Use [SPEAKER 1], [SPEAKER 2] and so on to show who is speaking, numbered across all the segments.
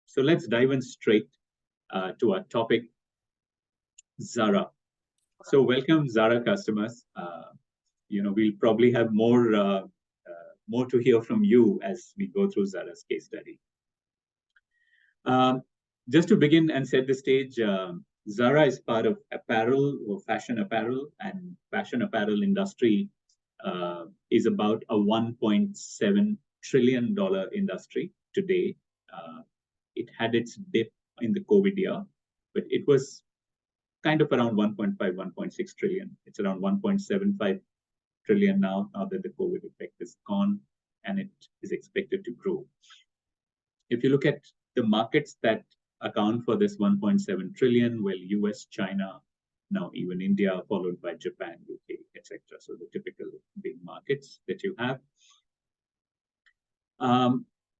[SPEAKER 1] So let's dive in straight to our topic, Zara. So welcome, Zara customers. We'll probably have more to hear from you as we go through Zara's case study. Just to begin and set the stage, Zara is part of apparel or fashion apparel, and fashion apparel industry is about a $1.7 trillion industry today. It had its dip in the COVID year, but it was kind of around 1.5, 1.6 trillion. It's around 1.75 trillion now that the COVID effect is gone, and it is expected to grow. If you look at the markets that account for this 1.7 trillion, well, US, China, now even India, followed by Japan, UK, etc. So the typical big markets that you have.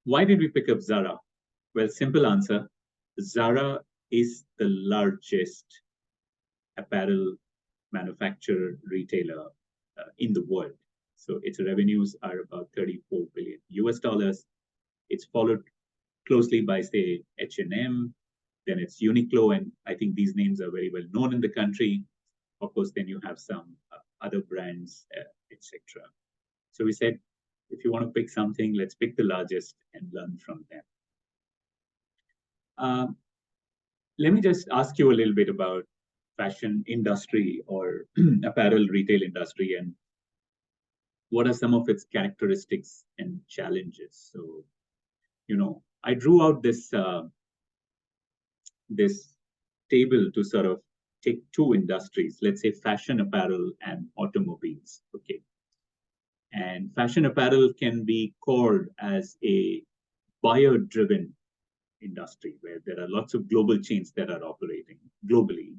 [SPEAKER 1] Why did we pick up Zara? Well, simple answer. Zara is the largest apparel manufacturer retailer in the world. So its revenues are about 34 billion US dollars. It's followed closely by, say, H&M, then it's Uniqlo, and I think these names are very well known in the country. Of course, then you have some other brands, etc. So we said, if you want to pick something, let's pick the largest and learn from them. Let me just ask you a little bit about fashion industry or apparel retail industry and what are some of its characteristics and challenges. So, I drew out this this table to sort of take two industries, let's say fashion apparel and automobiles. Okay. And fashion apparel can be called as a buyer-driven industry where there are lots of global chains that are operating globally.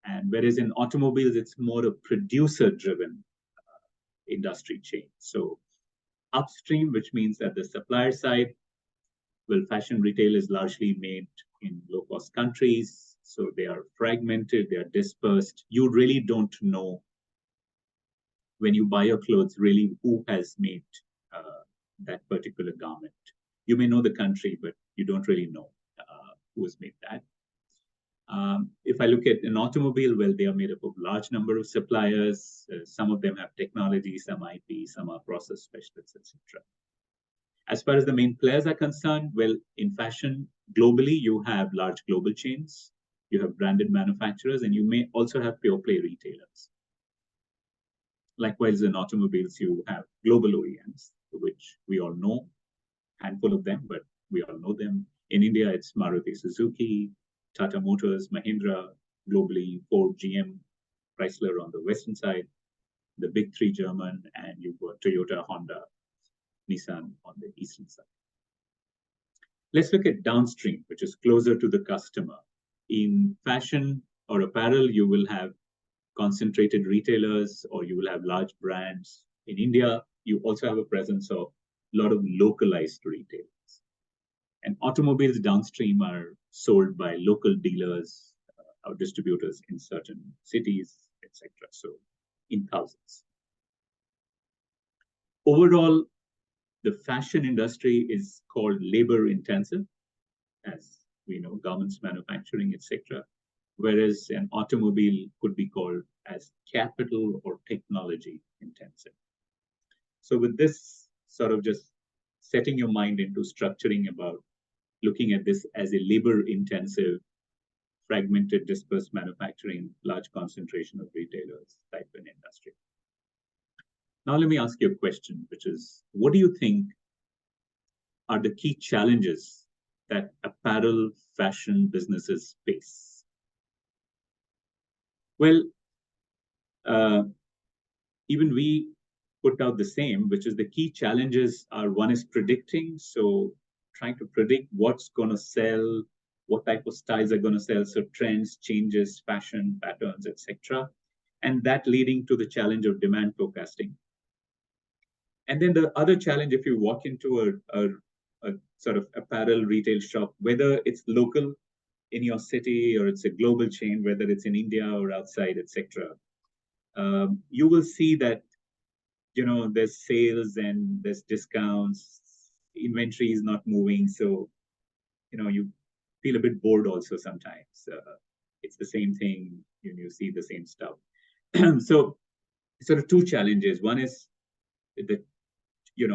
[SPEAKER 1] And whereas in automobiles, it's more a producer-driven industry chain. So upstream, which means that the supplier side, well, fashion retail is largely made in low-cost countries. So they are fragmented, they are dispersed. You really don't know when you buy your clothes, really who has made that particular garment. You may know the country, but you don't really know who has made that. If I look at an automobile, well, they are made up of large number of suppliers. Some of them have technology, some IP, some are process specialists, etc. As far as the main players are concerned, well, in fashion, globally, you have large global chains, you have branded manufacturers, and you may also have pure play retailers. Likewise, in automobiles, you have global OEMs, which we all know, handful of them, but we all know them. In India, it's Maruti Suzuki, Tata Motors, Mahindra, globally, Ford, GM, Chrysler on the western side, the big three German, and you've got Toyota, Honda, Nissan on the eastern side. Let's look at downstream, which is closer to the customer. In fashion or apparel, you will have concentrated retailers or you will have large brands. In India, you also have a presence of a lot of localized retailers. And automobiles downstream are sold by local dealers or distributors in certain cities, etc. So in thousands. Overall, the fashion industry is called labor intensive, as we know, garments manufacturing, etc. Whereas an automobile could be called as capital or technology intensive. So with this sort of just setting your mind into structuring about looking at this as a labor-intensive, fragmented, dispersed manufacturing, large concentration of retailers type of industry. Now let me ask you a question, which is, what do you think are the key challenges that apparel fashion businesses face? Well, even we put out the same, which is the key challenges are, one is predicting. So trying to predict what's going to sell, what type of styles are going to sell. So trends, changes, fashion patterns, etc. And that leading to the challenge of demand forecasting. And then the other challenge, if you walk into a sort of apparel retail shop, whether it's local in your city or it's a global chain, whether it's in India or outside, etc., you will see that, there's sales and there's discounts, inventory is not moving. So, you feel a bit bored also sometimes. It's the same thing, you see the same stuff. So sort of two challenges. One is the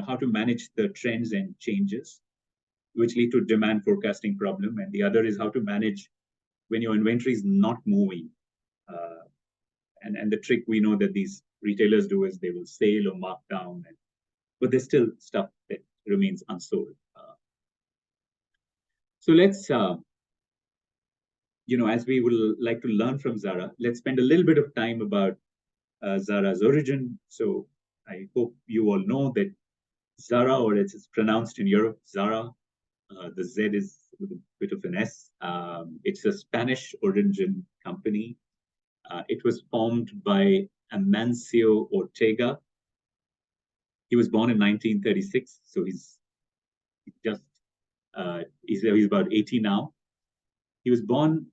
[SPEAKER 1] how to manage the trends and changes which lead to demand forecasting problem, and the other is how to manage when your inventory is not moving. And the trick we know that these retailers do is they will sell or mark down, but there's still stuff that remains unsold. So let's, as we will like to learn from Zara, let's spend a little bit of time about Zara's origin. So I hope you all know that Zara, or as it's pronounced in Europe, Zara, the Z is with a bit of an S. It's a Spanish origin company. It was formed by Amancio Ortega. He was born in 1936, so he's about 80 now. He was born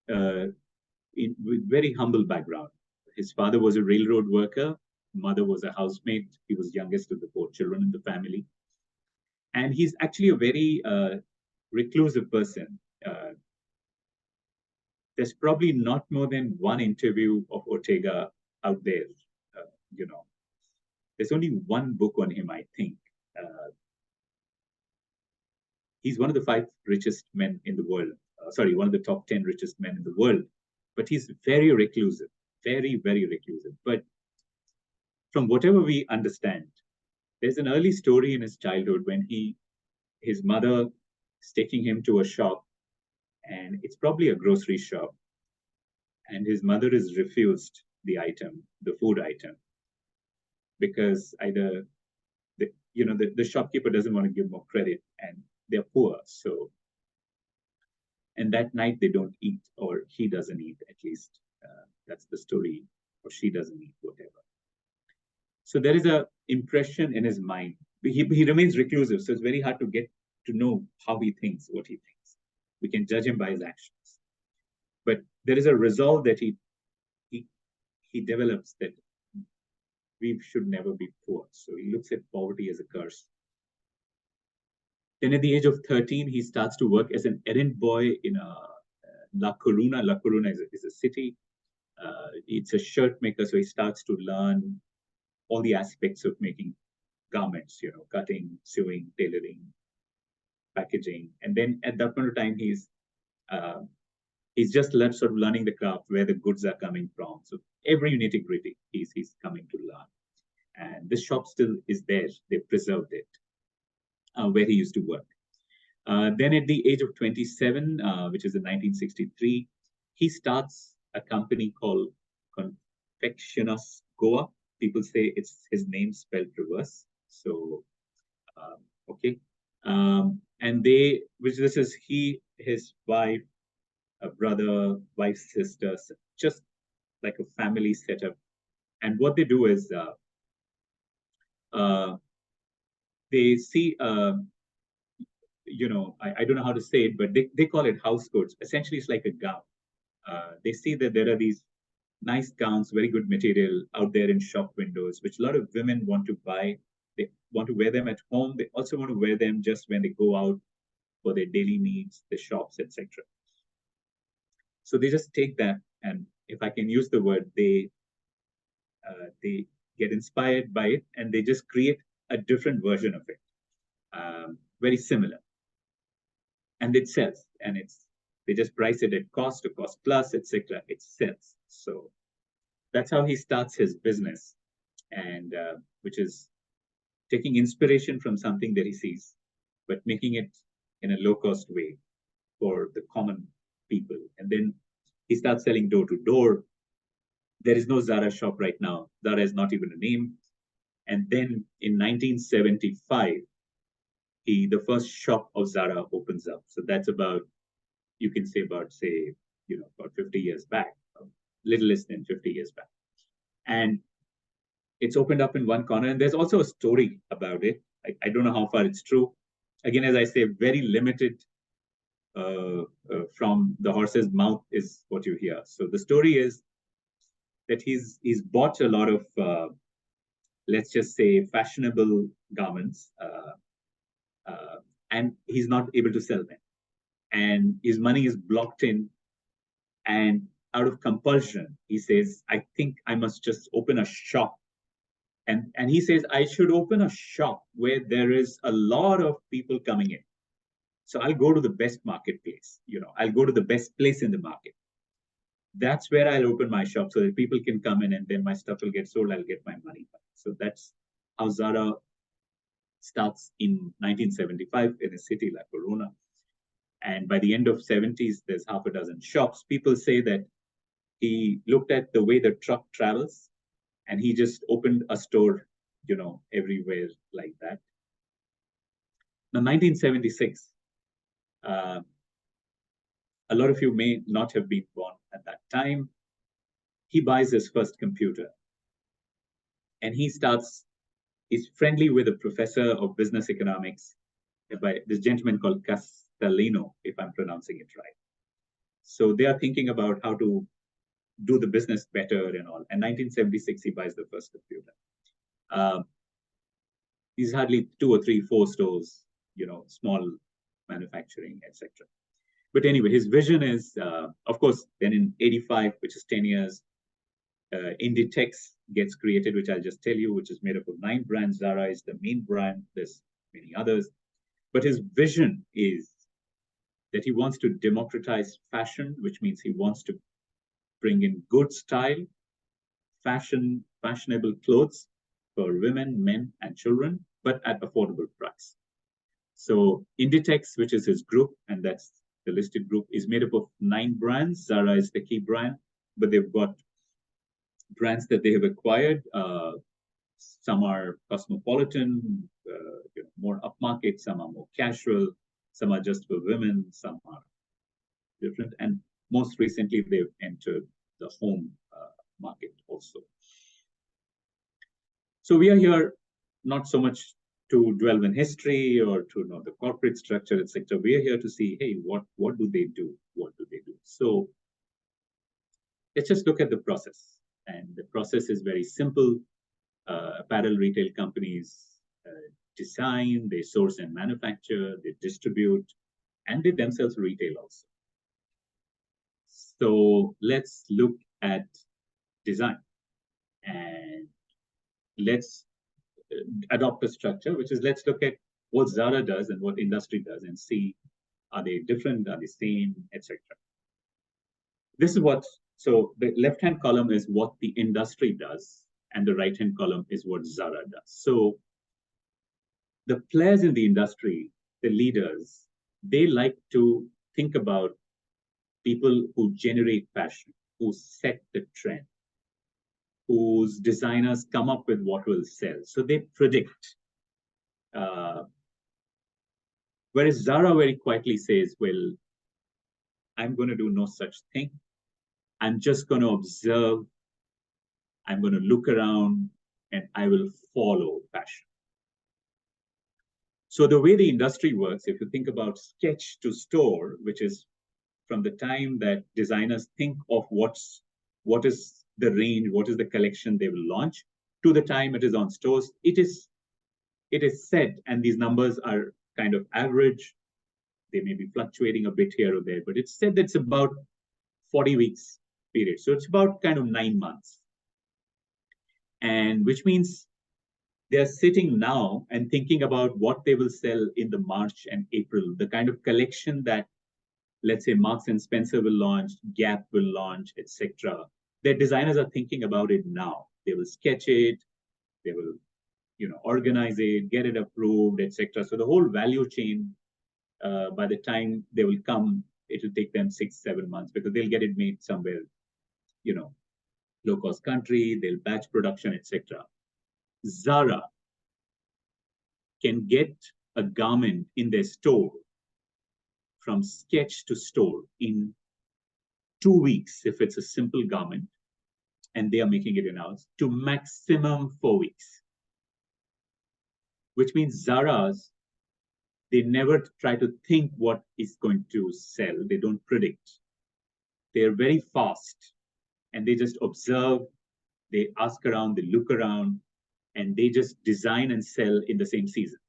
[SPEAKER 1] with very humble background. His father was a railroad worker, mother was a housemaid. He was youngest of the 4 children in the family. And he's actually a very reclusive person. There's probably not more than one interview of Ortega out there. There's only one book on him, I think. He's one of the 5 richest men in the world. One of the top 10 richest men in the world. But he's very reclusive, very, very reclusive. But from whatever we understand, there's an early story in his childhood when his mother is taking him to a shop, and it's probably a grocery shop, and his mother is refused the food item, because either the shopkeeper doesn't want to give more credit, and they're poor. So, and that night they don't eat, or he doesn't eat, at least. That's the story, or she doesn't eat, whatever. So there is a impression in his mind. He remains reclusive, so it's very hard to get to know how he thinks, what he thinks. We can judge him by his actions. But there is a resolve that he develops, that we should never be poor. So he looks at poverty as a curse. Then at the age of 13, he starts to work as an errand boy in La Coruna. La Coruna is a city. It's a shirt maker, so he starts to learn all the aspects of making garments, cutting, sewing, tailoring, packaging. And then at that point of time, he's just sort of learning the craft, where the goods are coming from. So every nitty-gritty he's coming to learn. And this shop still is there. They preserved it, where he used to work. Then at the age of 27, which is in 1963, he starts a company called Confecciones Goa. People say it's his name spelled reverse. So, okay. And this is he, his wife, a brother, wife's sister, just like a family setup. And what they do is they see, I don't know how to say it, but they call it house coats. Essentially, it's like a gown. They see that there are these nice gowns, very good material out there in shop windows, which a lot of women want to buy. They want to wear them at home. They also want to wear them just when they go out for their daily needs, the shops, etc. So they just take that, and if I can use the word, they get inspired by it, and they just create a different version of it, very similar, and it sells. And they just price it at cost or cost plus, etc. It sells. So that's how he starts his business, and which is taking inspiration from something that he sees, but making it in a low-cost way for the common people. And then he starts selling door to door. There is no Zara shop right now. Zara is not even a name. And then in 1975, the first shop of Zara opens up. So that's about 50 years back, a little less than 50 years back. And it's opened up in one corner. And there's also a story about it. I don't know how far it's true. Again, as I say, very limited from the horse's mouth is what you hear. So the story is that he's bought a lot of, let's just say, fashionable garments, and he's not able to sell them. and his money is blocked in. And out of compulsion, he says, I think I must just open a shop. And he says, I should open a shop where there is a lot of people coming in. So I'll go to the best marketplace. I'll go to the best place in the market. That's where I'll open my shop so that people can come in and then my stuff will get sold. I'll get my money back. So that's how Zara starts in 1975 in a city like Verona. And by the end of 70s, there's half a dozen shops. People say that he looked at the way the truck travels and he just opened a store, everywhere like that. Now, 1976, a lot of you may not have been born at that time. He buys his first computer and he's friendly with a professor of business economics by this gentleman called Kaleido, if I'm pronouncing it right. So they are thinking about how to do the business better and all. And 1976, he buys the first computer. He's hardly 2 or 3, 4 stores, small manufacturing, etc. But anyway, his vision is, of course, then in 85, which is 10 years, Inditex gets created, which I'll just tell you, which is made up of 9 brands. Zara is the main brand. There's many others. But his vision is that he wants to democratize fashion, which means he wants to bring in good style, fashionable clothes for women, men, and children, but at affordable price. So Inditex, which is his group, and that's the listed group, is made up of 9 brands. Zara is the key brand, but they've got brands that they have acquired. Some are cosmopolitan, more upmarket, some are more casual, some are just for women, some are different. And most recently, they've entered the home market also. So we are here not so much to dwell in history or to know the corporate structure, etc. We are here to see, hey, what do they do? What do they do? So let's just look at the process. And the process is very simple. Apparel retail companies design, they source and manufacture, they distribute, and they themselves retail also. So let's look at design and let's adopt a structure, which is let's look at what Zara does and what industry does and see, are they different, are they same, etc. This is so the left-hand column is what the industry does and the right-hand column is what Zara does. So the players in the industry, the leaders, they like to think about people who generate fashion, who set the trend, whose designers come up with what will sell. So they predict. Whereas Zara very quietly says, well, I'm going to do no such thing. I'm just going to observe. I'm going to look around and I will follow fashion. So the way the industry works, if you think about sketch to store, which is from the time that designers think of what is the range, what is the collection they will launch, to the time it is on stores, it is set, and these numbers are kind of average. They may be fluctuating a bit here or there, but it's said that it's about 40 weeks period. So it's about kind of 9 months. And which means they're sitting now and thinking about what they will sell in the March and April, the kind of collection that, let's say, Marks and Spencer will launch, Gap will launch, etc. Their designers are thinking about it now. They will sketch it, they will, organize it, get it approved, etc. So the whole value chain, by the time they will come, it will take them 6-7 months because they'll get it made somewhere, low-cost country, they'll batch production, etc. Zara can get a garment in their store from sketch to store in 2 weeks, if it's a simple garment, and they are making it in-house, to maximum 4 weeks. Which means Zara's, they never try to think what is going to sell. They don't predict. They're very fast, and they just observe, they ask around, they look around, and they just design and sell in the same season.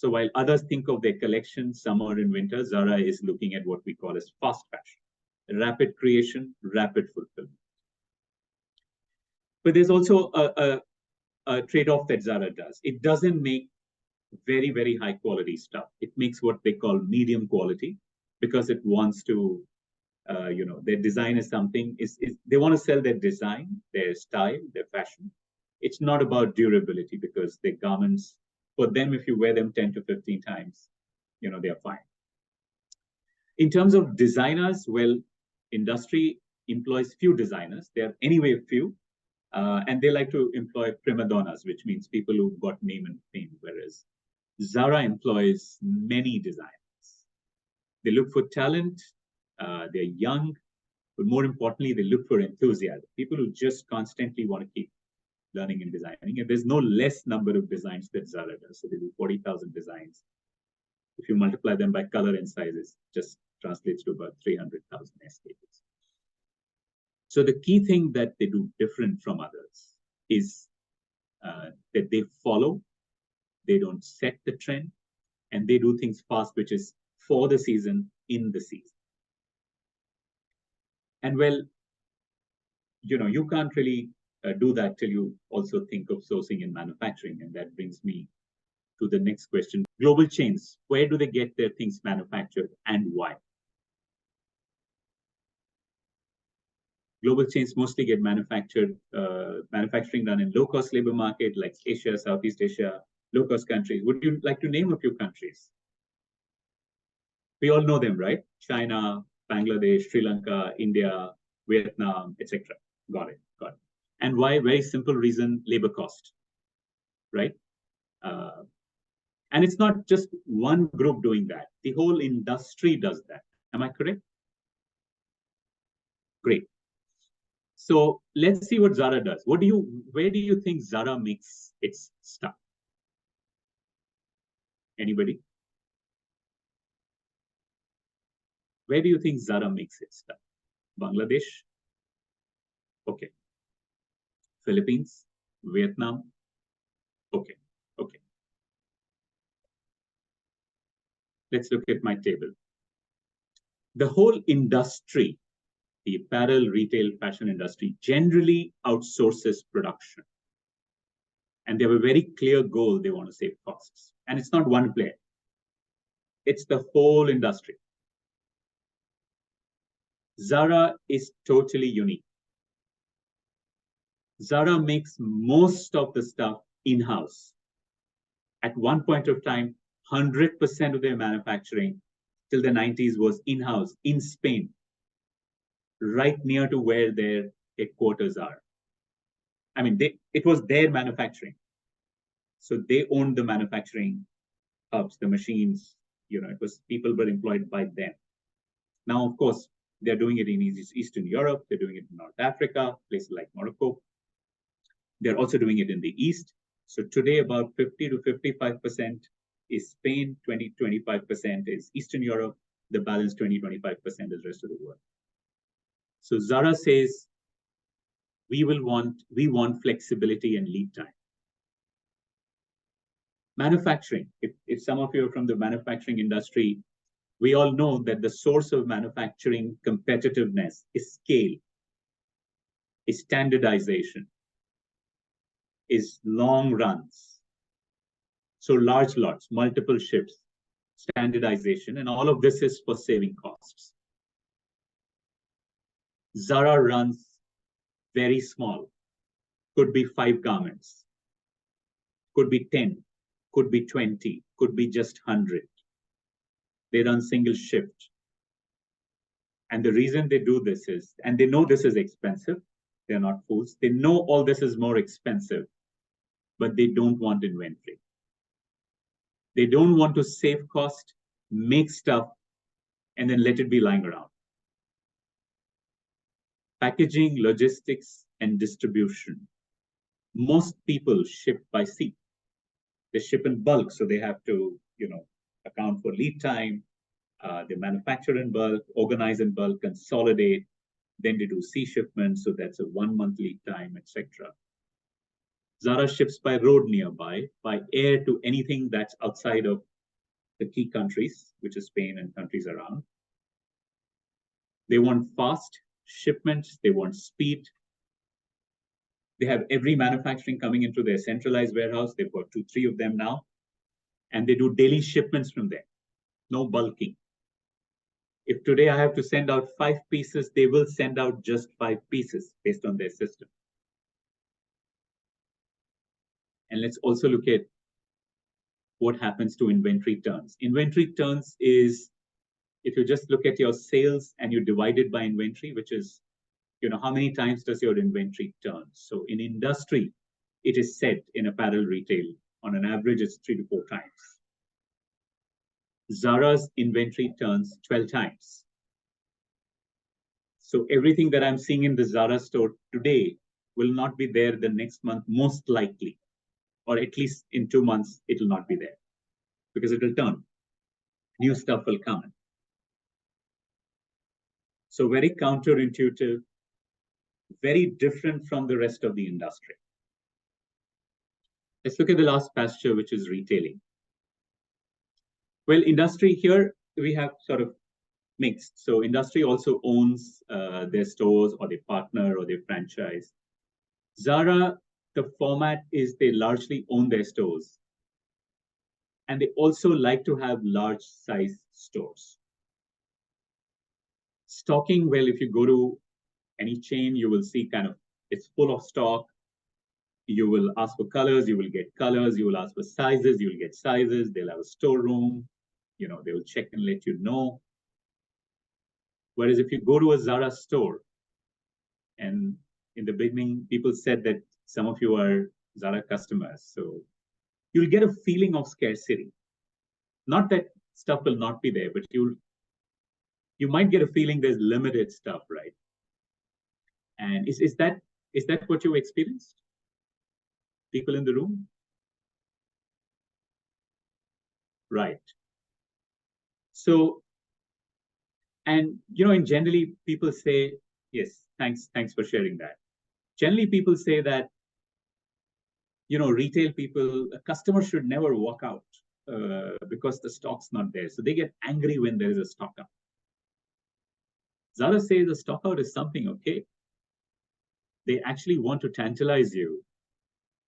[SPEAKER 1] So while others think of their collection summer and winter, Zara is looking at what we call as fast fashion, rapid creation, rapid fulfillment. But there's also a trade-off that Zara does. It doesn't make very, very high quality stuff. It makes what they call medium quality because it wants to, their design is something, they want to sell their design, their style, their fashion. It's not about durability because their garments, for them, if you wear them 10 to 15 times, they're fine. In terms of designers, well, industry employs few designers. They're anyway few. And they like to employ prima donnas, which means people who've got name and fame, whereas Zara employs many designers. They look for talent, they're young, but more importantly, they look for enthusiasm, people who just constantly want to keep learning and designing. And there's no less number of designs that Zara does. So they do 40,000 designs. If you multiply them by color and sizes, just translates to about 300,000 SKUs. So the key thing that they do different from others is that they follow, they don't set the trend, and they do things fast, which is for the season, in the season. And well, you can't really do that till you also think of sourcing and manufacturing. And that brings me to the next question. Global chains, where do they get their things manufactured and why? Global chains mostly get manufacturing done in low-cost labor market like Asia, Southeast Asia, low-cost countries. Would you like to name a few countries? We all know them, right? China, Bangladesh, Sri Lanka, India, Vietnam, etc. Got it. And why? Very simple reason, labor cost, right? And it's not just one group doing that. The whole industry does that. Am I correct? Great. So let's see what Zara does. Where do you think Zara makes its stuff? Anybody? Where do you think Zara makes its stuff? Bangladesh? Okay. Philippines? Vietnam? Okay. Let's look at my table. The whole industry, the apparel, retail, fashion industry, generally outsources production. And they have a very clear goal. They want to save costs. And it's not one player. It's the whole industry. Zara is totally unique. Zara makes most of the stuff in-house. At one point of time, 100% of their manufacturing till the 90s was in-house, in Spain, right near to where their headquarters are. I mean, it was their manufacturing. So they owned the manufacturing hubs, the machines, it was people were employed by them. Now, of course, they're doing it in Eastern Europe. They're doing it in North Africa, places like Morocco. They're also doing it in the East. So today, about 50 to 55% is Spain, 20 to 25% is Eastern Europe. The balance 20 to 25% is the rest of the world. So Zara says, we want flexibility and lead time. Manufacturing, if some of you are from the manufacturing industry, we all know that the source of manufacturing competitiveness is scale, is standardization, is long runs. So large lots, multiple shifts, standardization, and all of this is for saving costs. Zara runs very small, could be 5 garments, could be 10, could be 20, could be just 100. They run single shift. And the reason they do this is, and they know this is expensive, they're not fools, they know all this is more expensive, but they don't want inventory. They don't want to save cost, make stuff, and then let it be lying around. Packaging, logistics, and distribution. Most people ship by sea. They ship in bulk, so they have to, account for lead time. They manufacture in bulk, organize in bulk, consolidate. Then they do sea shipments, so that's a 1 month lead time, etc. Zara ships by road nearby, by air to anything that's outside of the key countries, which is Spain and countries around. They want fast shipments. They want speed. They have every manufacturing coming into their centralized warehouse. They've got 2, 3 of them now. And they do daily shipments from there. No bulking. If today I have to send out 5 pieces, they will send out just 5 pieces based on their system. And let's also look at what happens to inventory turns. Inventory turns is, if you just look at your sales and you divide it by inventory, which is, how many times does your inventory turn? So in industry, it is said in apparel retail, on an average, it's 3 to 4 times. Zara's inventory turns 12 times. So everything that I'm seeing in the Zara store today will not be there the next month, most likely, or at least in 2 months, it will not be there because it will turn. New stuff will come in. So very counterintuitive, very different from the rest of the industry. Let's look at the last pasture, which is retailing. Well, industry here, we have sort of mixed. So industry also owns their stores, or they partner, or they franchise. Zara, the format is they largely own their stores. And they also like to have large size stores. Stocking, well, if you go to any chain, you will see kind of it's full of stock. You will ask for colors, you will get colors. You will ask for sizes, you will get sizes. They'll have a storeroom. They will check and let you know. Whereas if you go to a Zara store, and in the beginning, people said that some of you are Zara customers, so you'll get a feeling of scarcity. Not that stuff will not be there, but you might get a feeling there's limited stuff, right? And is that what you experienced? People in the room? Right. So, and and generally people say, yes, thanks for sharing that. Generally people say that, retail people, a customer should never walk out because the stock's not there. So they get angry when there is a stock out. Zara says the stock out is something okay. They actually want to tantalize you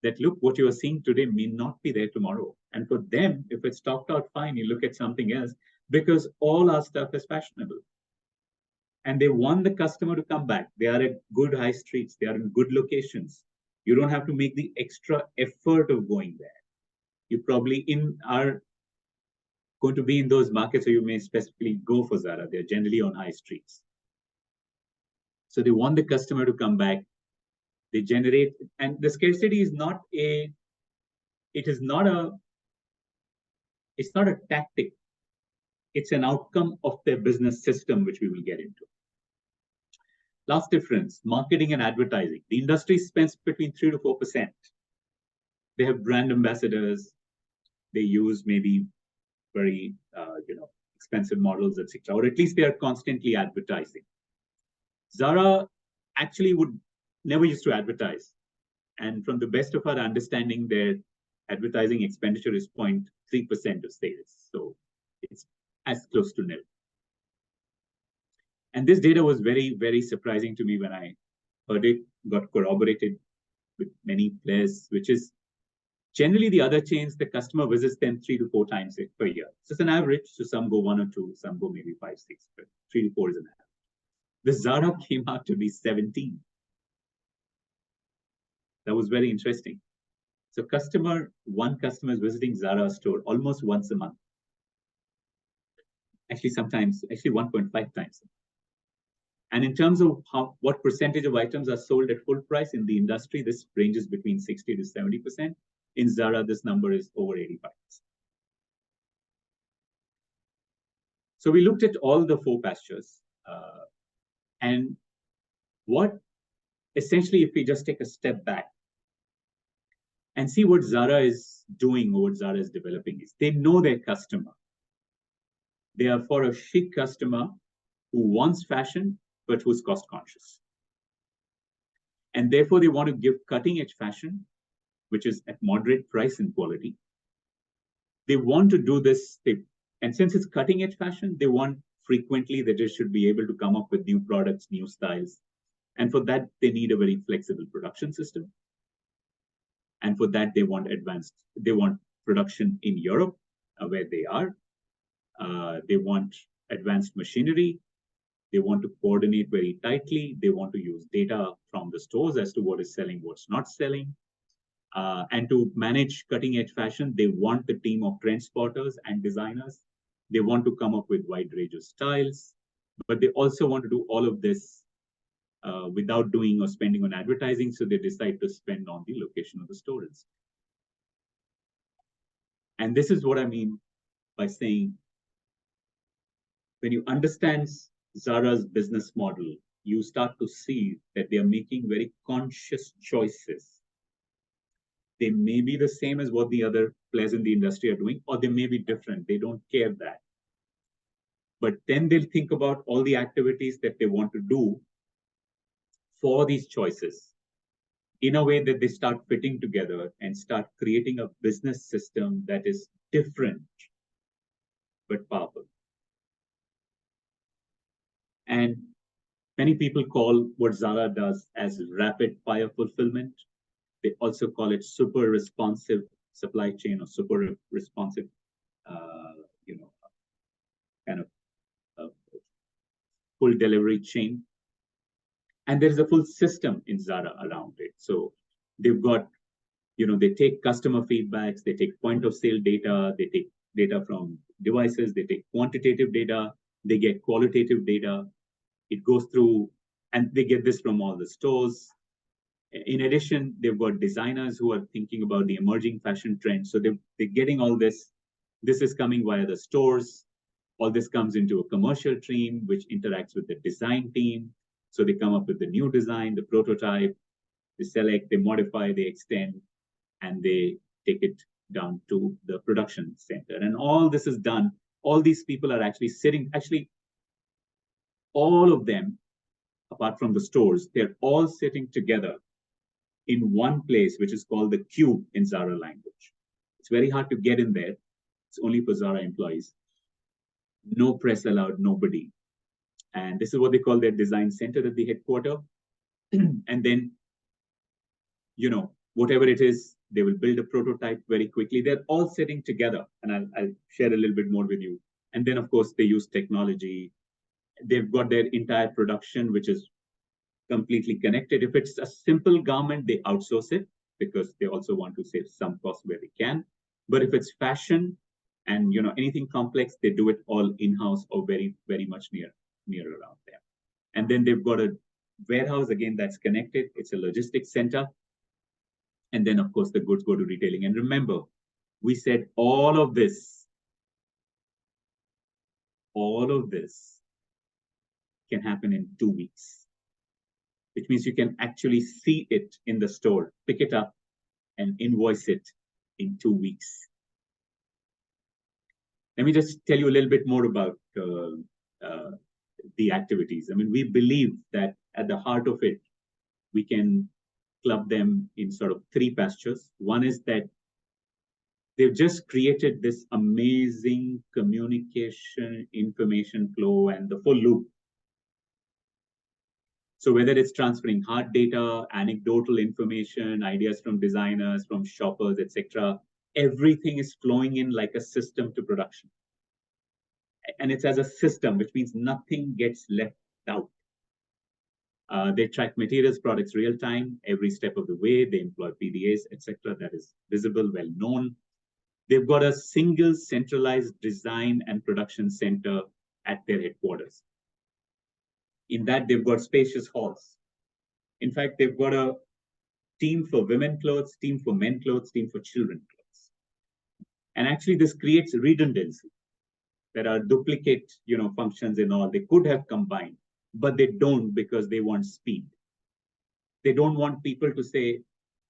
[SPEAKER 1] that, look, what you are seeing today may not be there tomorrow. And for them, if it's stocked out, fine, you look at something else, because all our stuff is fashionable. And they want the customer to come back. They are at good high streets. They are in good locations. You don't have to make the extra effort of going there. You probably are going to be in those markets, or you may specifically go for Zara. They're generally on high streets. So they want the customer to come back. They generate, and the scarcity is not a tactic. It's an outcome of their business system, which we will get into. Last difference, marketing and advertising. The industry spends between 3 to 4%. They have brand ambassadors. They use maybe very expensive models, etc. Or at least they are constantly advertising. Zara actually would never used to advertise. And from the best of our understanding, their advertising expenditure is 0.3% of sales. So it's as close to nil. And this data was very, very surprising to me when I heard it, got corroborated with many players, which is generally the other chains, the customer visits them 3 to 4 times per year. So it's an average. So some go 1 or 2, some go maybe 5, 6, but 3 to 4 is an average. The Zara came out to be 17. That was very interesting. So one customer is visiting Zara store almost once a month. Actually 1.5 times. And in terms of what percentage of items are sold at full price in the industry, this ranges between 60 to 70%. In Zara, this number is over 85%. So we looked at all the 4 pastures. And what essentially, if we just take a step back and see what Zara is doing, or what Zara is developing, is they know their customer. They are for a chic customer who wants fashion, but who's cost conscious. And therefore, they want to give cutting edge fashion, which is at moderate price and quality. They want to do this. And since it's cutting edge fashion, they want frequently that they should be able to come up with new products, new styles. And for that, they need a very flexible production system. And for that, they want production in Europe, where they are. They want advanced machinery. They want to coordinate very tightly. They want to use data from the stores as to what is selling, what's not selling. And to manage cutting edge fashion, they want the team of trend spotters and designers. They want to come up with wide range of styles, but they also want to do all of this without doing or spending on advertising. So they decide to spend on the location of the stores. And this is what I mean by saying, when you understand Zara's business model, you start to see that they are making very conscious choices. They may be the same as what the other players in the industry are doing, or they may be different. They don't care that. But then they'll think about all the activities that they want to do for these choices in a way that they start fitting together and start creating a business system that is different but powerful. And many people call what Zara does as rapid fire fulfillment. They also call it super responsive supply chain or super responsive, kind of full delivery chain. And there is a full system in Zara around it. So they've got, they take customer feedbacks, they take point of sale data, they take data from devices, they take quantitative data, they get qualitative data. It goes through, and they get this from all the stores. In addition, they've got designers who are thinking about the emerging fashion trends. So they're getting all this. This is coming via the stores. All this comes into a commercial team, which interacts with the design team. So they come up with the new design, the prototype, they select, they modify, they extend, and they take it down to the production center. And all this is done. All these people are actually sitting, all of them, apart from the stores, they're all sitting together in one place, which is called the cube in Zara language. It's very hard to get in there. It's only for Zara employees. No press allowed, nobody. And this is what they call their design center at the headquarters. And then, whatever it is, they will build a prototype very quickly. They're all sitting together, and I'll share a little bit more with you. And then, of course, they use technology. They've got their entire production, which is completely connected. If it's a simple garment, they outsource it because they also want to save some cost where they can. But if it's fashion and anything complex, they do it all in-house or very, very much near around them. And then they've got a warehouse, again, that's connected. It's a logistics center. And then, of course, the goods go to retailing. And remember, we said all of this can happen in 2 weeks, which means you can actually see it in the store, pick it up, and invoice it in 2 weeks. Let me just tell you a little bit more about the activities. I mean, we believe that at the heart of it, we can club them in sort of 3 pastures. One is that they've just created this amazing communication, information flow, and the full loop. So whether it's transferring hard data, anecdotal information, ideas from designers, from shoppers, etc., everything is flowing in like a system to production. And it's as a system, which means nothing gets left out. They track materials, products real time, every step of the way. They employ PDAs, etc. That is visible, well known. They've got a single centralized design and production center at their headquarters. In that, they've got spacious halls. In fact, they've got a team for women clothes, team for men clothes, team for children clothes. And actually, this creates redundancy. There are duplicate, functions and all. They could have combined, but they don't because they want speed. They don't want people to say,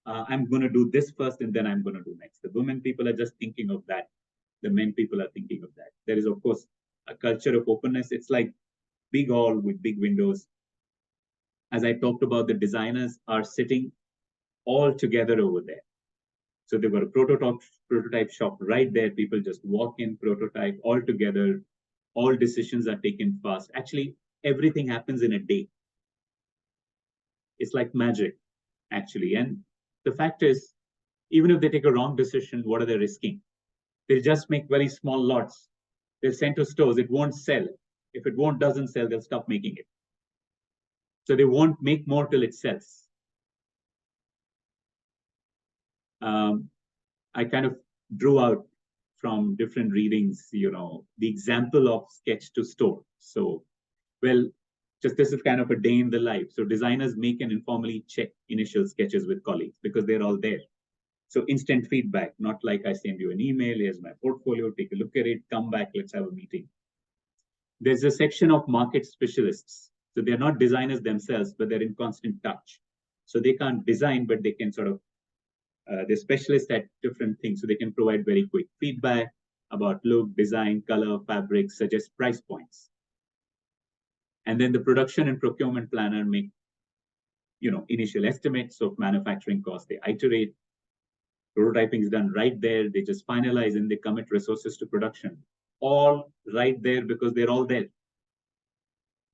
[SPEAKER 1] I'm going to do this first and then I'm going to do next. The women people are just thinking of that. The men people are thinking of that. There is, of course, a culture of openness. It's like big hall with big windows. As I talked about, the designers are sitting all together over there. So they've got a prototype shop right there. People just walk in, prototype all together. All decisions are taken fast. Actually, everything happens in a day. It's like magic, actually. And the fact is, even if they take a wrong decision, what are they risking? They'll just make very small lots. They'll send to stores. It won't sell. If it doesn't sell, they'll stop making it. So they won't make more till it sells. I kind of drew out from different readings, the example of sketch to store. So, well, just this is kind of a day in the life. So designers make and informally check initial sketches with colleagues because they're all there. So instant feedback, not like I send you an email, here's my portfolio, take a look at it, come back, let's have a meeting. There's a section of market specialists. So they're not designers themselves, but they're in constant touch. So they can't design, but they can sort of, they're specialists at different things. So they can provide very quick feedback about look, design, color, fabric, suggest price points. And then the production and procurement planner make, initial estimates of manufacturing costs. They iterate. Prototyping is done right there. They just finalize and they commit resources to production. All right there because they're all there.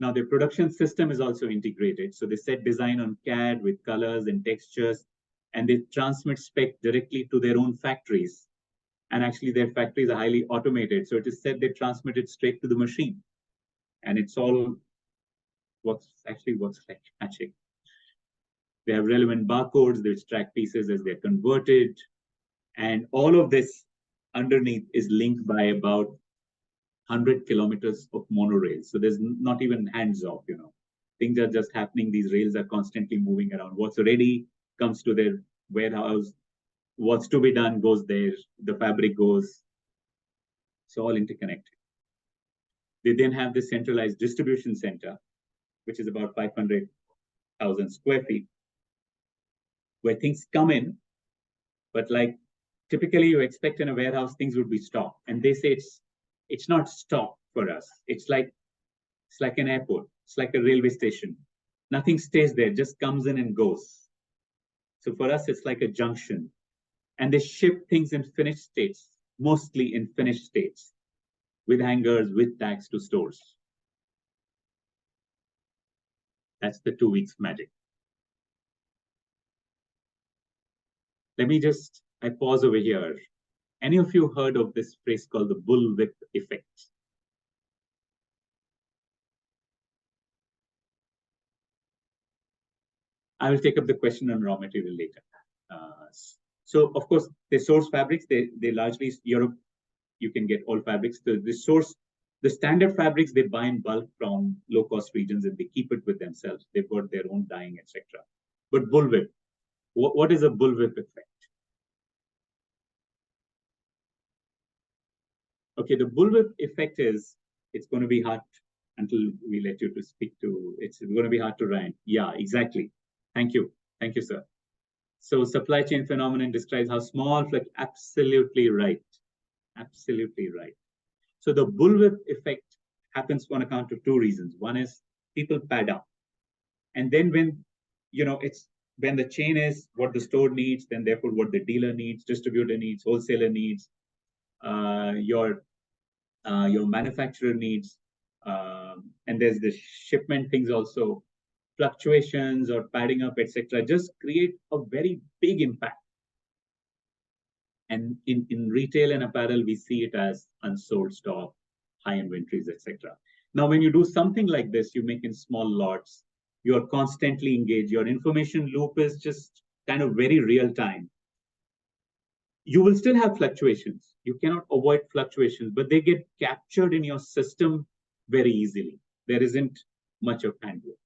[SPEAKER 1] Now, the production system is also integrated. So they set design on CAD with colors and textures, and they transmit spec directly to their own factories. And actually, their factories are highly automated. So it is said they transmit it straight to the machine. And it's all works like magic. They have relevant barcodes, which track pieces as they're converted. And all of this underneath is linked by about 100 kilometers of monorail. So there's not even hands off, Things are just happening. These rails are constantly moving around. What's ready comes to their warehouse. What's to be done goes there. The fabric goes. It's all interconnected. They then have the centralized distribution center, which is about 500,000 square feet, where things come in, but like typically you expect in a warehouse, things would be stocked. And they say it's not stock for us. It's like an airport. It's like a railway station. Nothing stays there, just comes in and goes. So for us, it's like a junction. And they ship things in finished states, mostly in finished states, with hangers, with tags to stores. That's the 2 weeks magic. I pause over here. Any of you heard of this phrase called the bullwhip effect? I will take up the question on raw material later. So of course, they source fabrics. They largely, Europe, you can get all fabrics. The standard fabrics they buy in bulk from low-cost regions and they keep it with themselves. They've got their own dyeing, etc. But bullwhip, what is a bullwhip effect? Okay, the bullwhip effect is, it's going to be hard until we let you to speak to, it's going to be hard to rhyme. Yeah, exactly. Thank you. Thank you, sir. So supply chain phenomenon describes how small, absolutely right. Absolutely right. So the bullwhip effect happens on account of two reasons. One is people pad up. And then when, when the chain is what the store needs, then therefore what the dealer needs, distributor needs, wholesaler needs, your manufacturer needs, and there's the shipment things also, fluctuations or padding up, etc., just create a very big impact. And in retail and apparel, we see it as unsold stock, high inventories, etc. Now, when you do something like this, you make in small lots, you're constantly engaged, your information loop is just kind of very real time. You will still have fluctuations. You cannot avoid fluctuations, but they get captured in your system very easily. There isn't much of handover.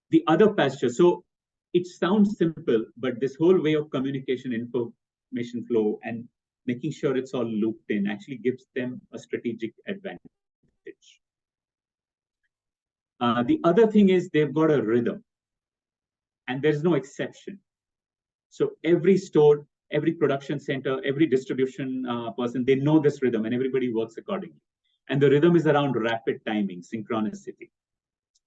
[SPEAKER 1] The other pasture, so it sounds simple, but this whole way of communication, information flow, and making sure it's all looped in actually gives them a strategic advantage. The other thing is they've got a rhythm, and there's no exception. So every store, every production center, every distribution person, they know this rhythm and everybody works accordingly. And the rhythm is around rapid timing, synchronicity.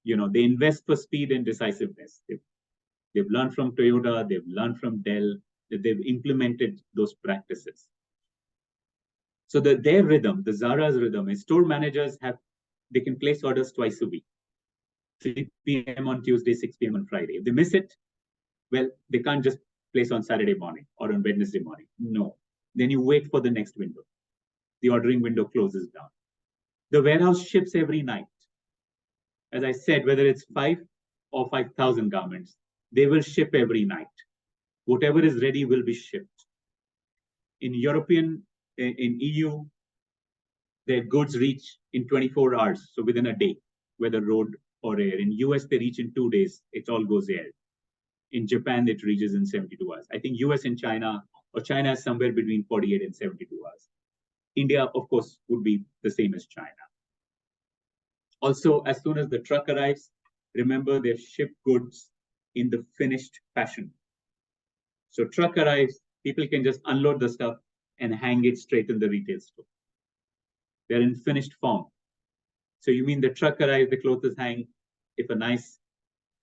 [SPEAKER 1] they invest for speed and decisiveness. They've learned from Toyota, they've learned from Dell, that they've implemented those practices. So their rhythm, the Zara's rhythm, is store managers they can place orders twice a week, 3 p.m. on Tuesday, 6 p.m. on Friday. If they miss it, well, they can't just place on Saturday morning or on Wednesday morning. No. Then you wait for the next window. The ordering window closes down. The warehouse ships every night. As I said, whether it's 5 or 5,000 garments, they will ship every night. Whatever is ready will be shipped. In EU, their goods reach in 24 hours, so within a day, whether road or air. In US, they reach in 2 days. It all goes air. In Japan, it reaches in 72 hours. I think US and China, or China is somewhere between 48 and 72 hours. India, of course, would be the same as China. Also, as soon as the truck arrives, remember they've shipped goods in the finished fashion. So truck arrives, people can just unload the stuff and hang it straight in the retail store. They're in finished form. So you mean the truck arrives, the clothes is hang. If a nice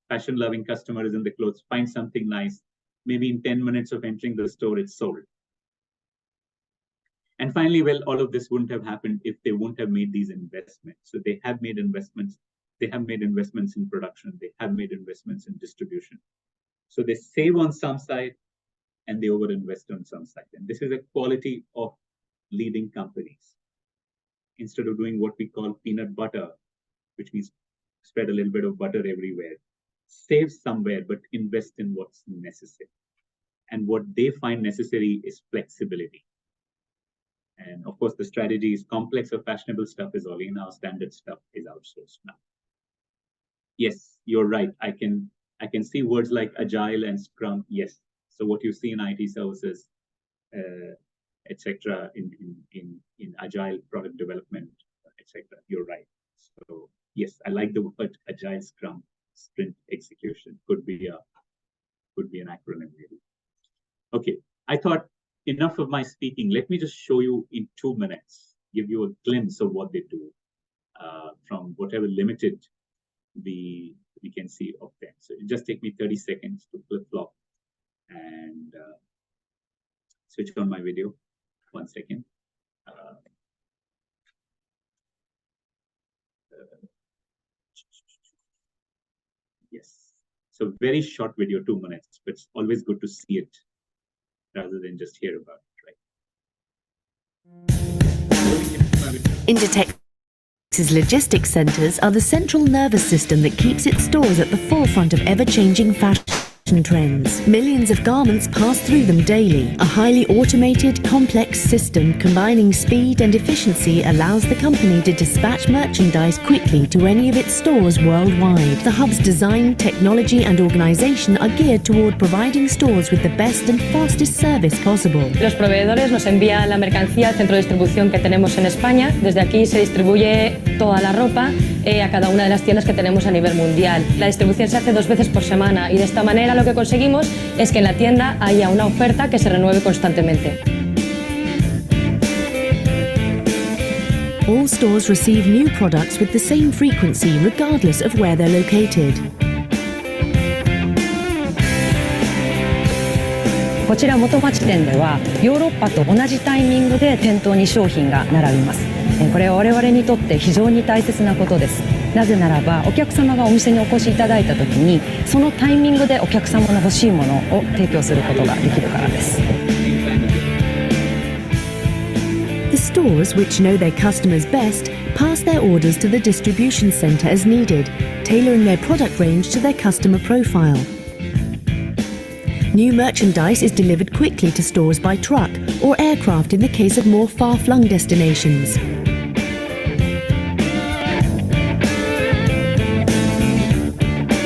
[SPEAKER 1] fashion-loving customer is in the clothes, find something nice, maybe in 10 minutes of entering the store, it's sold. And finally, well, all of this wouldn't have happened if they wouldn't have made these investments. So they have made investments. They have made investments in production. They have made investments in distribution. So they save on some side and they overinvest on some side. And this is a quality of leading companies. Instead of doing what we call peanut butter, which means spread a little bit of butter everywhere, save somewhere, but invest in what's necessary. And what they find necessary is flexibility. And of course, the strategy is complex or fashionable stuff is all in, our standard stuff is outsourced now. Yes, you're right. I can see words like agile and scrum. Yes. So what you see in IT services, etc., in agile product development, etc., you're right. So yes, I like the word agile, scrum, sprint execution. Could be an acronym maybe. Okay, I thought enough of my speaking. Let me just show you in 2 minutes, give you a glimpse of what they do from whatever limited we can see of them. So it just take me 30 seconds to flip-flop and switch on my video. 1 second. Yes. So very short video, 2 minutes, but it's always good to see it rather than just hear about it, right?
[SPEAKER 2] Inditex's logistics centres are the central nervous system that keeps its stores at the forefront of ever-changing fashion trends. Millions of garments pass through them daily. A highly automated, complex system combining speed and efficiency allows the company to dispatch merchandise quickly to any of its stores worldwide. The hub's design, technology and organisation are geared toward providing stores with the best and fastest service possible.
[SPEAKER 3] Los proveedores nos envían la mercancía al centro de distribución que tenemos en España. Desde aquí se distribuye toda la ropa a cada una de las tiendas que tenemos a nivel mundial. La distribución se hace 2 veces por semana y de esta manera lo que conseguimos es que en la tienda haya una oferta que se renueve constantemente.
[SPEAKER 2] All stores receive new products with the same frequency regardless of where they're located.
[SPEAKER 3] こちら元町店ではヨーロッパと同じタイミングで店頭に商品が並びます。これは我々にとって非常に大切なことです。なぜならばお客様がお店にお越しいただいた時にそのタイミングでお客様の欲しいものを提供することができるからです。
[SPEAKER 2] The stores, which know their customers best, pass their orders to the distribution centre as needed, tailoring their product range to their customer profile. New merchandise is delivered quickly to stores by truck or aircraft in the case of more far-flung destinations.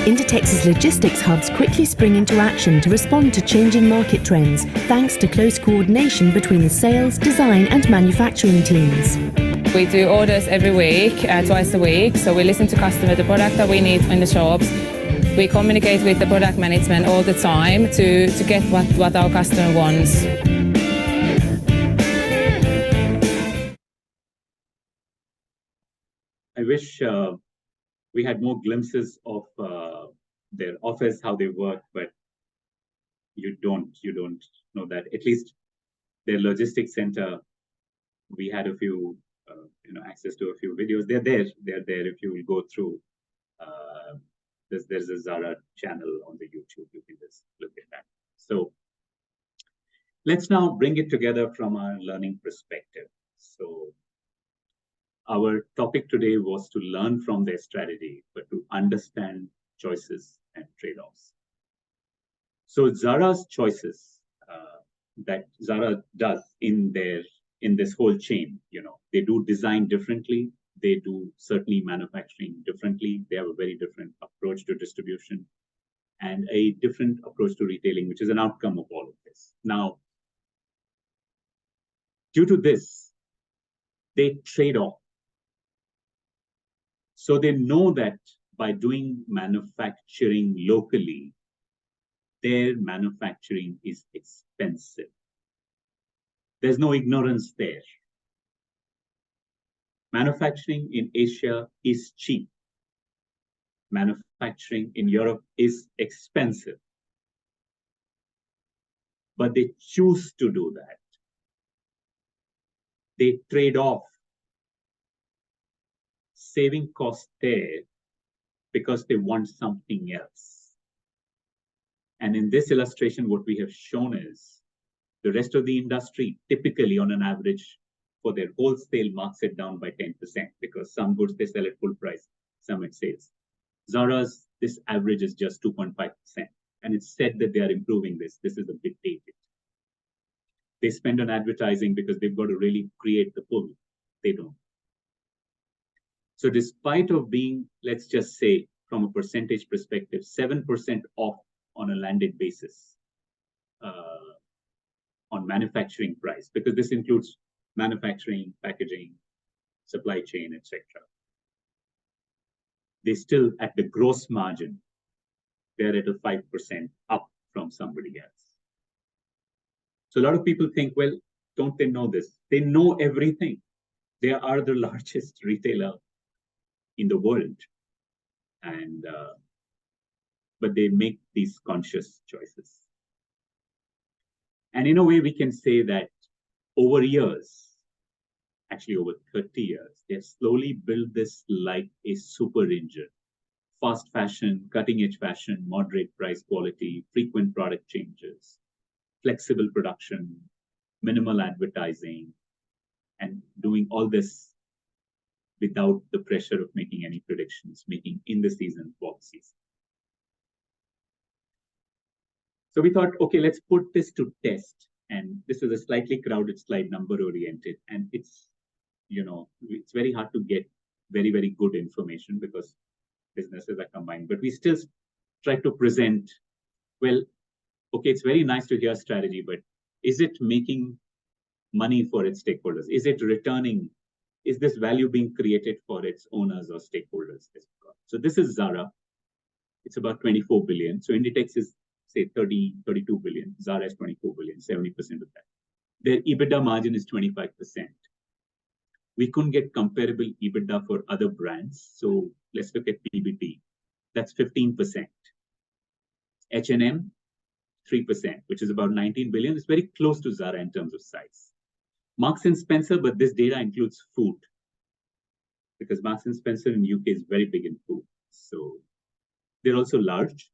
[SPEAKER 2] Inditex's logistics hubs quickly spring into action to respond to changing market trends, thanks to close coordination between the sales, design and manufacturing teams.
[SPEAKER 4] We do orders every week, twice a week, so we listen to customer, the product that we need in the shops. We communicate with the product management all the time to get what our customer wants.
[SPEAKER 1] I wish we had more glimpses of their office, how they work, but you don't know that. At least their logistics center, we had a few, access to a few videos. They're there if you will go through. There's a Zara channel on the YouTube. You can just look at that. So let's now bring it together from our learning perspective. So our topic today was to learn from their strategy, but to understand choices and trade-offs. So Zara's choices that Zara does in this whole chain, they do design differently. They do certainly manufacturing differently. They have a very different approach to distribution and a different approach to retailing, which is an outcome of all of this. Now, due to this, they trade off. So they know that by doing manufacturing locally, their manufacturing is expensive. There's no ignorance there. Manufacturing in Asia is cheap. Manufacturing in Europe is expensive. But they choose to do that. They trade off saving costs there because they want something else. And in this illustration, what we have shown is the rest of the industry, typically on an average, for their wholesale marks it down by 10% because some goods they sell at full price, some at sales. Zara's, this average is just 2.5%. And it's said that they are improving this. This is a bit dated. They spend on advertising because they've got to really create the pull. They don't. So despite of being, let's just say, from a percentage perspective, 7% off on a landed basis on manufacturing price, because this includes manufacturing, packaging, supply chain, etc. They still, at the gross margin, they're at a 5% up from somebody else. So a lot of people think, well, don't they know this? They know everything. They are the largest retailer in the world. And but they make these conscious choices. And in a way, we can say that over years, actually over 30 years, they've slowly built this like a super engine. Fast fashion, cutting edge fashion, moderate price quality, frequent product changes, flexible production, minimal advertising, and doing all this without the pressure of making any predictions, making in the season, for season. So we thought, okay, let's put this to test. And this is a slightly crowded slide, number oriented. And it's, it's very hard to get very, very good information because businesses are combined. But we still try to present, well, okay, it's very nice to hear strategy, but is it making money for its stakeholders? Is it returning? Is this value being created for its owners or stakeholders? So this is Zara. It's about 24 billion. So Inditex is, say, 32 billion. Zara is 24 billion, 70% of that. Their EBITDA margin is 25%. We couldn't get comparable EBITDA for other brands. So let's look at PBT. That's 15%. H&M, 3%, which is about 19 billion. It's very close to Zara in terms of size. Marks and Spencer, but this data includes food because Marks and Spencer in UK is very big in food. So they're also large.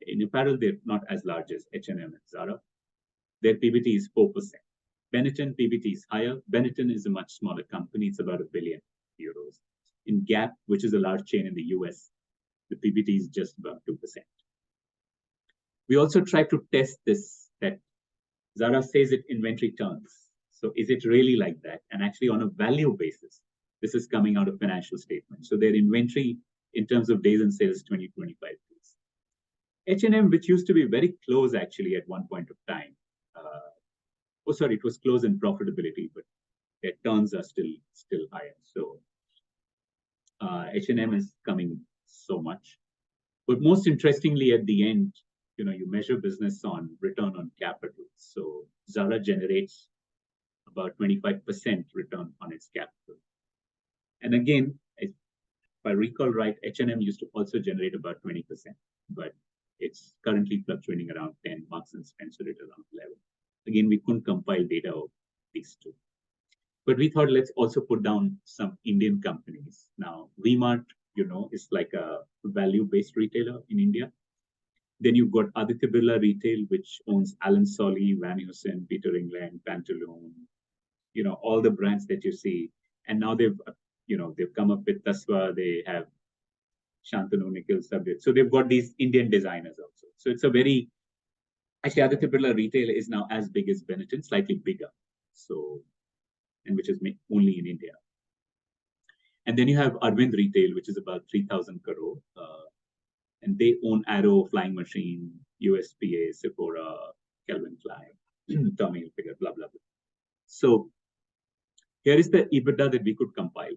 [SPEAKER 1] In apparel, they're not as large as H&M and Zara. Their PBT is 4%. Benetton PBT is higher. Benetton is a much smaller company. It's about €1 billion. In Gap, which is a large chain in the US, the PBT is just about 2%. We also try to test this, that Zara says it inventory turns. So is it really like that? And actually on a value basis, this is coming out of financial statements. So their inventory in terms of days in sales, 20, 25 days. H&M, which used to be very close actually at one point of time. It was close in profitability, but their turns are still higher. So H&M is coming so much. But most interestingly, at the end, you measure business on return on capital. So Zara generates about 25% return on its capital. And again, I recall right, H&M used to also generate about 20%, but it's currently fluctuating around 10, Marks and Spencer at around 11. Again, we couldn't compile data of these two. But we thought, let's also put down some Indian companies. Now, V-Mart, is like a value-based retailer in India. Then you've got Aditya Birla Retail, which owns Alan Solly, Van Heusen, Peter England, Pantaloon, all the brands that you see. And now they've come up with Tasva, they have Shantanu, Nikhil, Sabir. So they've got these Indian designers also. So it's actually Aditya Birla Retail is now as big as Benetton, slightly bigger. So, and which is only in India. And then you have Arvind Retail, which is about 3,000 crore. And they own Arrow, Flying Machine, USPA, Sephora, Calvin Klein, Tommy Hilfiger, blah, blah, blah. So here is the EBITDA that we could compile,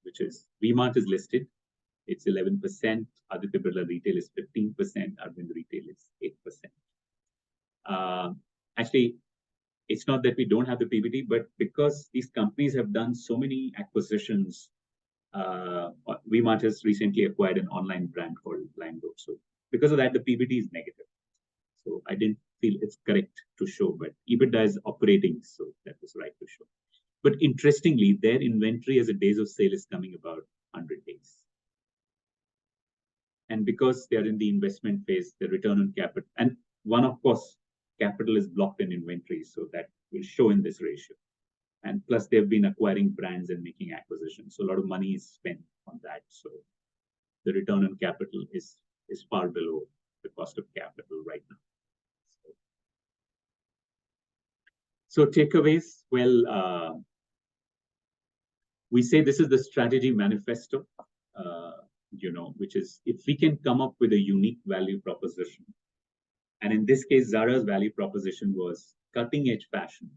[SPEAKER 1] which is V-Mart is listed. It's 11%. Aditya Birla Retail is 15%. Arvind Retail is 8%. Actually, it's not that we don't have the PBT, but because these companies have done so many acquisitions, V-Mart has recently acquired an online brand called Kaleido. So because of that, the PBT is negative. So I didn't feel it's correct to show, but EBITDA is operating, so that was right to show. But interestingly, their inventory as a days of sale is coming about 100 days. And because they are in the investment phase, the return on capital, and one, of course, capital is blocked in inventory, so that will show in this ratio. And plus, they've been acquiring brands and making acquisitions. So a lot of money is spent on that. So the return on capital is far below the cost of capital right now. So takeaways, well, we say this is the strategy manifesto, which is if we can come up with a unique value proposition. And in this case, Zara's value proposition was cutting edge fashion,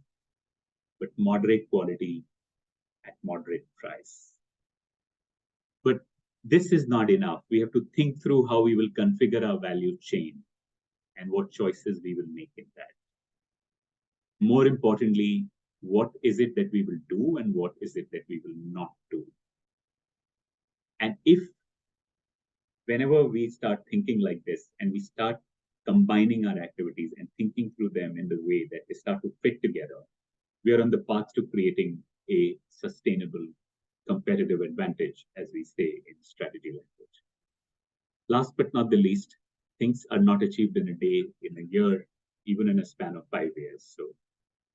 [SPEAKER 1] but moderate quality at moderate price. But this is not enough. We have to think through how we will configure our value chain and what choices we will make in that. More importantly, what is it that we will do and what is it that we will not do? And whenever we start thinking like this and we start combining our activities and thinking through them in the way that they start to fit together, we are on the path to creating a sustainable competitive advantage, as we say in strategy language. Last but not the least, things are not achieved in a day, in a year, even in a span of 5 years. So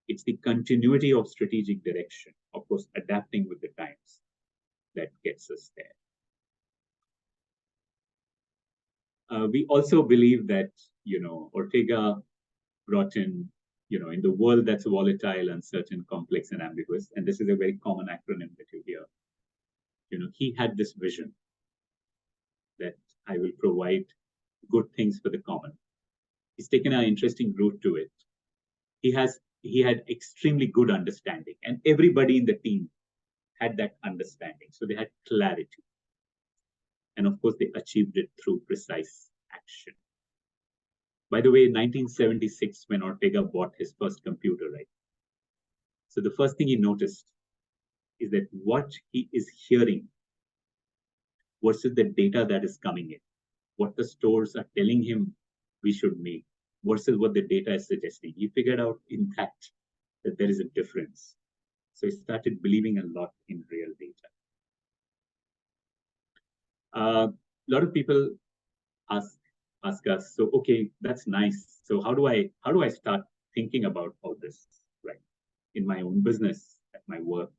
[SPEAKER 1] it's the continuity of strategic direction, of course, adapting with the times, that gets us there. We also believe that, Ortega brought in, in the world that's volatile, uncertain, complex, and ambiguous, and this is a very common acronym that you hear. He had this vision that I will provide good things for the common. He's taken an interesting route to it. He had extremely good understanding, and everybody in the team had that understanding. So they had clarity. And of course, they achieved it through precise action. By the way, in 1976, when Ortega bought his first computer, right? So the first thing he noticed is that what he is hearing versus the data that is coming in, what the stores are telling him we should make versus what the data is suggesting. He figured out in that there is a difference. So he started believing a lot in real data. A lot of people ask us, so okay, that's nice. So how do I start thinking about all this, right? In my own business, at my work.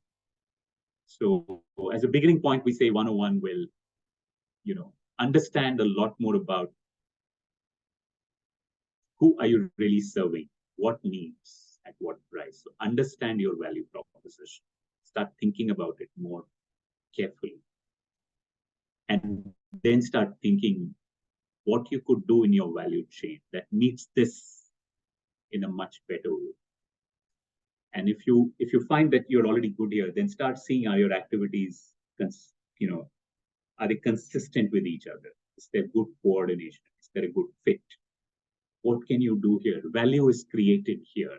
[SPEAKER 1] So as a beginning point, we say 101 will, understand a lot more about who are you really serving, what needs, at what price. So understand your value proposition. Start thinking about it more carefully. And then start thinking what you could do in your value chain that meets this in a much better way. And if you find that you're already good here, then start seeing are your activities, are they consistent with each other? Is there good coordination? Is there a good fit? What can you do here? Value is created here.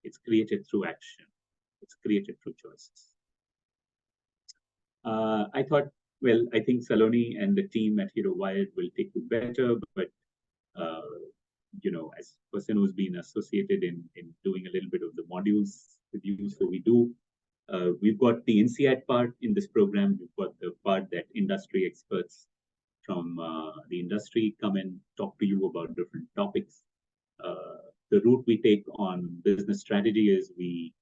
[SPEAKER 1] It's created through action. It's created through choices. I thought, well, I think Saloni and the team at Hero Wired will take you better, but as a person who's been associated in doing a little bit of the modules with you, so we do. We've got the INSEAD part in this program. We've got the part that industry experts from the industry come and talk to you about different topics. The route we take on business strategy is we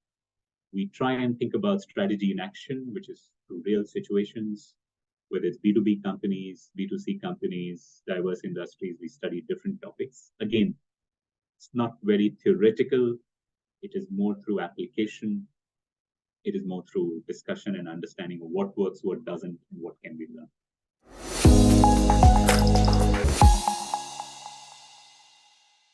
[SPEAKER 1] try and think about strategy in action, which is through real situations, whether it's B2B companies, B2C companies, diverse industries. We study different topics. Again, it's not very theoretical. It is more through application. It is more through discussion and understanding of what works, what doesn't, and what can be learned.